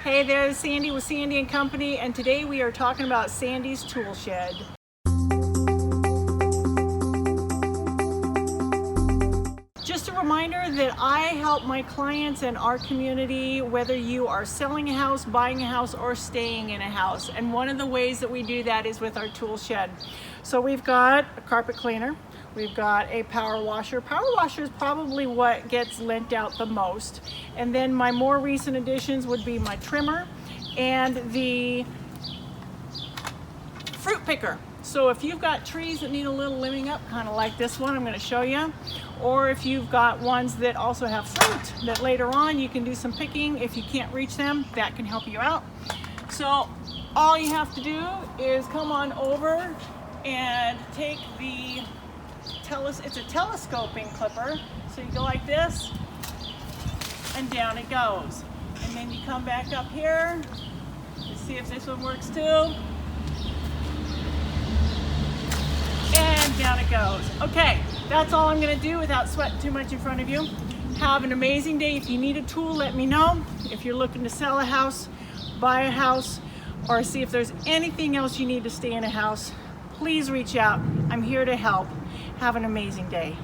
Hey there, Sandy with Sandy & Company, and today we are talking about Sandy's Tool Shed. Just a reminder that I help my clients and our community, whether you are selling a house, buying a house, or staying in a house. And one of the ways that we do that is with our tool shed. So we've got a carpet cleaner, we've got a power washer. Power washer is probably what gets lent out the most. And then my more recent additions would be my trimmer and the fruit picker. So if you've got trees that need a little limbing up, kind of like this one I'm going to show you, or if you've got ones that also have fruit that later on you can do some picking, if you can't reach them, that can help you out. So all you have to do is come on over and take the it's a telescoping clipper, so you go like this and down it goes, and then you come back up here to see if this one works too. And down it goes. Okay, that's all I'm going to do without sweating too much in front of you. Have an amazing day. If you need a tool, let me know. If you're looking to sell a house, buy a house, or see if there's anything else you need to stay in a house, please reach out. I'm here to help. Have an amazing day.